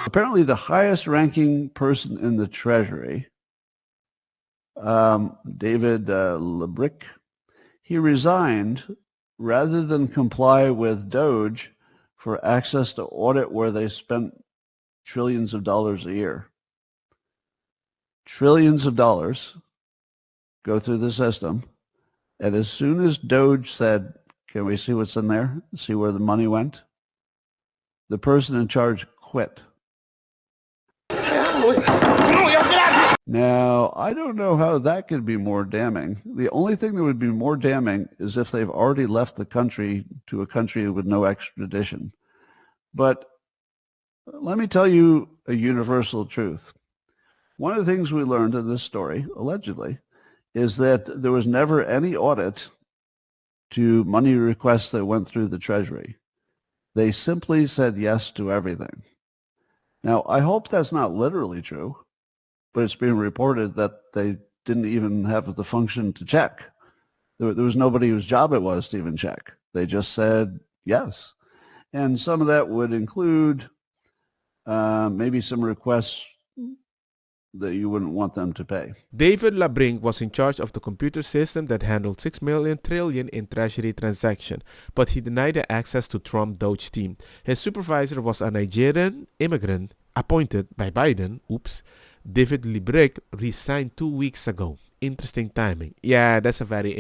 Apparently the highest ranking person in the Treasury, David Lebrick, he resigned rather than comply with Doge for access to audit where they spent trillions of dollars a year. Trillions of dollars go through the system. And as soon as Doge said, can we see what's in there, see where the money went, the person in charge quit. Now, I don't know how that could be more damning. The only thing that would be more damning is if they've already left the country to a country with no extradition. But let me tell you a universal truth. One of the things we learned in this story, allegedly, is that there was never any audit to money requests that went through the Treasury. They simply said yes to everything. Now, I hope that's not literally true, but it's being reported that they didn't even have the function to check. There was nobody whose job it was to even check. They just said yes. And some of that would include maybe some requests that you wouldn't want them to pay. David Labrinck was in charge of the computer system that handled 6 million trillion in Treasury transactions, but he denied the access to Trump Doge team. His supervisor was a Nigerian immigrant appointed by Biden. David Labrinck resigned 2 weeks ago. Interesting timing. Yeah, that's very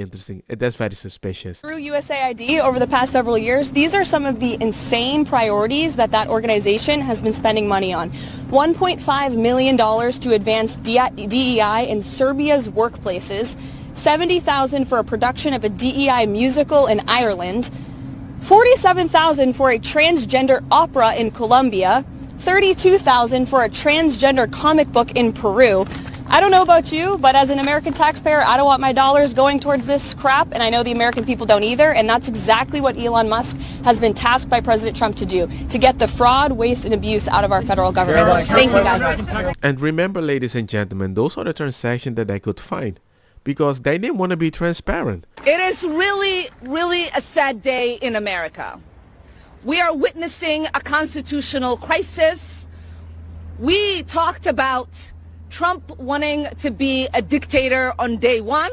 suspicious. Through USAID over the past several years, these are some of the insane priorities that organization has been spending money on. $1.5 million to advance DEI in Serbia's workplaces, $70,000 for a production of a DEI musical in Ireland, $47,000 for a transgender opera in Colombia, $32,000 for a transgender comic book in Peru. I don't know about you, but as an American taxpayer, I don't want my dollars going towards this crap, and I know the American people don't either, and that's exactly what Elon Musk has been tasked by President Trump to do, to get the fraud, waste, and abuse out of our federal government. Thank you, guys. And remember, ladies and gentlemen, those are the transactions that I could find, because they didn't want to be transparent. It is really, really a sad day in America. We are witnessing a constitutional crisis. We talked about Trump wanting to be a dictator on day one,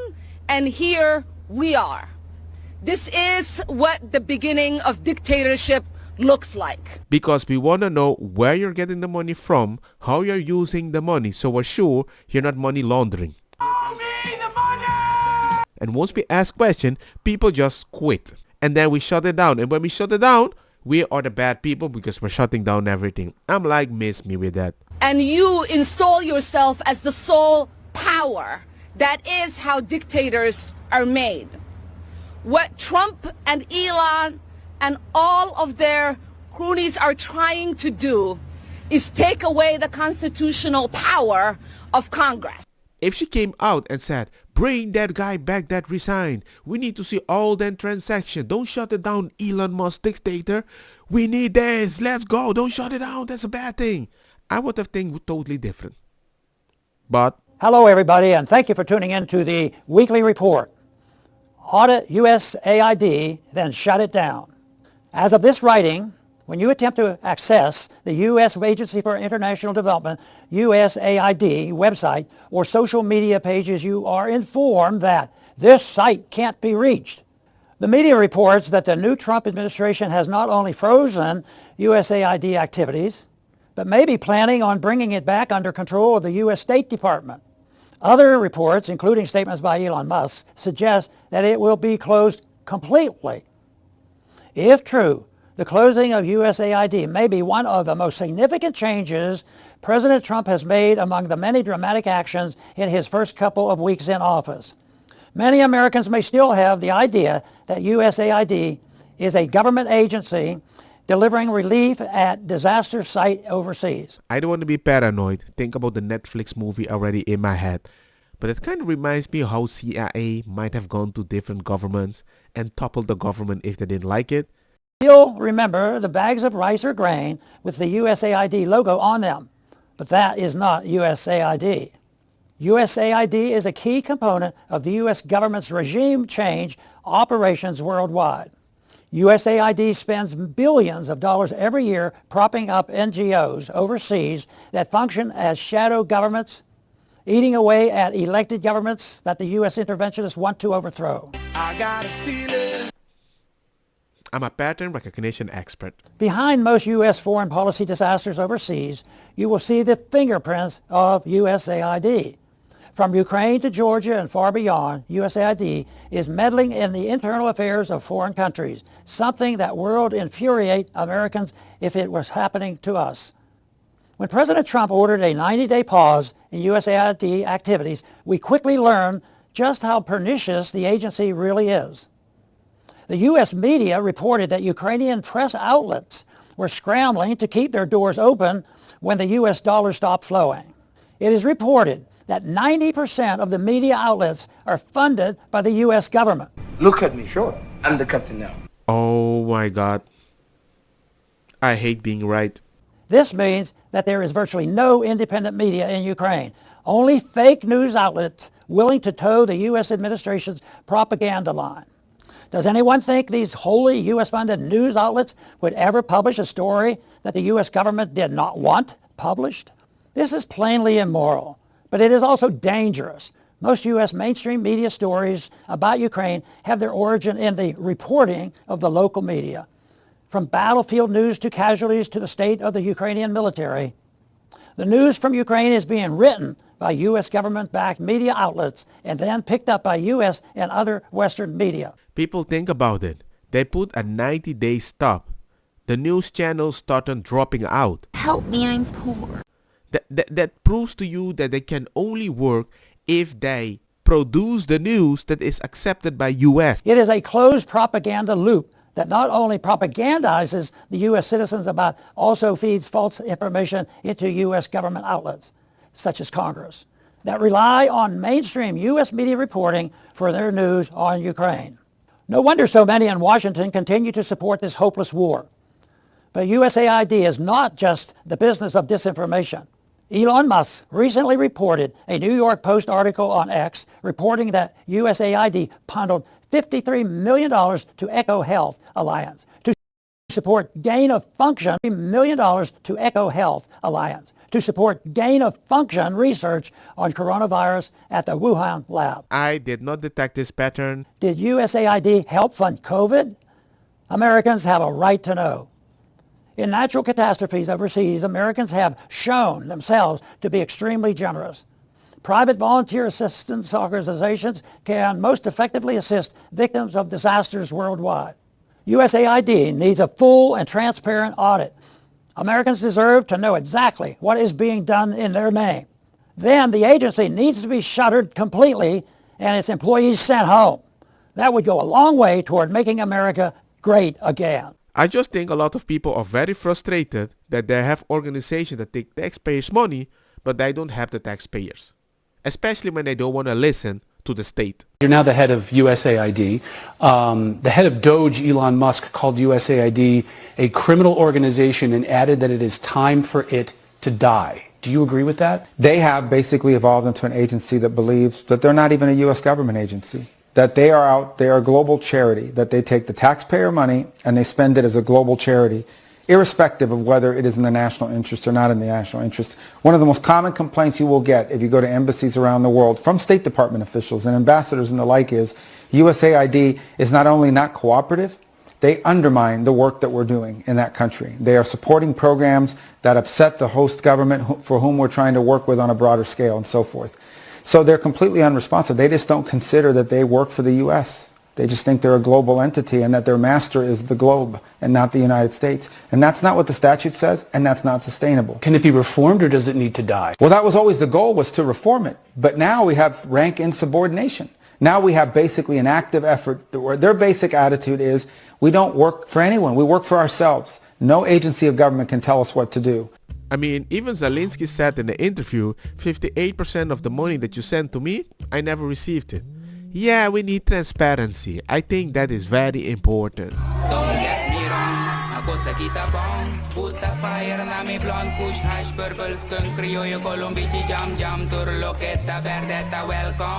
and here we are. This is what the beginning of dictatorship looks like. Because we want to know where you're getting the money from, how you're using the money, so we're sure you're not money laundering. And once we ask questions, people just quit. And then we shut it down. And when we shut it down, we are the bad people because we're shutting down everything. I'm like, miss me with that. And you install yourself as the sole power. That is how dictators are made. What Trump and Elon and all of their cronies are trying to do is take away the constitutional power of Congress. If she came out and said, bring that guy back that resigned. We need to see all that transaction. Don't shut it down, Elon Musk dictator. We need this. Let's go. Don't shut it down. That's a bad thing. I would have think totally different. But hello, everybody, and thank you for tuning in to the weekly report. Audit USAID, then shut it down. As of this writing, when you attempt to access the U.S. Agency for International Development, USAID website or social media pages, you are informed that this site can't be reached. The media reports that the new Trump administration has not only frozen USAID activities, but may be planning on bringing it back under control of the U.S. State Department. Other reports, including statements by Elon Musk, suggest that it will be closed completely. If true, the closing of USAID may be one of the most significant changes President Trump has made among the many dramatic actions in his first couple of weeks in office. Many Americans may still have the idea that USAID is a government agency delivering relief at disaster site overseas. I don't want to be paranoid. Think about the Netflix movie already in my head. But it kind of reminds me how CIA might have gone to different governments and toppled the government if they didn't like it. You'll remember the bags of rice or grain with the USAID logo on them. But that is not USAID. USAID is a key component of the U.S. government's regime change operations worldwide. USAID spends billions of dollars every year propping up NGOs overseas that function as shadow governments, eating away at elected governments that the U.S. interventionists want to overthrow. I'm a pattern recognition expert. Behind most U.S. foreign policy disasters overseas, you will see the fingerprints of USAID. From Ukraine to Georgia and far beyond, USAID is meddling in the internal affairs of foreign countries, something that would infuriate Americans if it was happening to us. When President Trump ordered a 90-day pause in USAID activities, we quickly learned just how pernicious the agency really is. The U.S. media reported that Ukrainian press outlets were scrambling to keep their doors open when the U.S. dollar stopped flowing. It is reported that 90% of the media outlets are funded by the U.S. government. Look at me, sure. I'm the captain now. Oh my God. I hate being right. This means that there is virtually no independent media in Ukraine. Only fake news outlets willing to toe the U.S. administration's propaganda line. Does anyone think these wholly U.S.-funded news outlets would ever publish a story that the U.S. government did not want published? This is plainly immoral, but it is also dangerous. Most U.S. mainstream media stories about Ukraine have their origin in the reporting of the local media. From battlefield news to casualties to the state of the Ukrainian military, the news from Ukraine is being written by U.S. government-backed media outlets and then picked up by U.S. and other Western media. People think about it. They put a 90-day stop. The news channels started dropping out. Help me, I'm poor. That proves to you that they can only work if they produce the news that is accepted by U.S. It is a closed propaganda loop that not only propagandizes the U.S. citizens but also feeds false information into U.S. government outlets, such as Congress, that rely on mainstream U.S. media reporting for their news on Ukraine. No wonder so many in Washington continue to support this hopeless war. But USAID is not just the business of disinformation. Elon Musk recently reported a New York Post article on X reporting that USAID bundled $53 million to Echo Health Alliance to support gain-of-function to Echo Health Alliance to support gain-of-function research on coronavirus at the Wuhan lab. I did not detect this pattern. Did USAID help fund COVID? Americans have a right to know. In natural catastrophes overseas, Americans have shown themselves to be extremely generous. Private volunteer assistance organizations can most effectively assist victims of disasters worldwide. USAID needs a full and transparent audit. Americans deserve to know exactly what is being done in their name. Then the agency needs to be shuttered completely and its employees sent home. That would go a long way toward making America great again. I just think a lot of people are very frustrated that they have organizations that take taxpayers' money, but they don't have the taxpayers. Especially when they don't want to listen to the state. You're now the head of USAID. The head of Doge, Elon Musk, called USAID a criminal organization and added that it is time for it to die. Do you agree with that? They have basically evolved into an agency that believes that they're not even a U.S. government agency, that they are a global charity, that they take the taxpayer money and they spend it as a global charity, irrespective of whether it is in the national interest or not in the national interest. One of the most common complaints you will get if you go to embassies around the world from State Department officials and ambassadors and the like is USAID is not only not cooperative, they undermine the work that we're doing in that country. They are supporting programs that upset the host government for whom we're trying to work with on a broader scale and so forth. So they're completely unresponsive. They just don't consider that they work for the U.S. They just think they're a global entity and that their master is the globe and not the United States. And that's not what the statute says, and that's not sustainable. Can it be reformed or does it need to die? Well, that was always the goal, was to reform it. But now we have rank insubordination. Now we have basically an active effort where their basic attitude is we don't work for anyone. We work for ourselves. No agency of government can tell us what to do. I mean, even Zelensky said in the interview, 58% of the money that you sent to me, I never received it. Yeah, we need transparency. I think that is very important. Don't get me wrong, ako sa kita bong, put the fire na mi blonde, kush hash, purple skunk, criollo, colombici, jam, jam, turlo, keta, verdeta, welcome.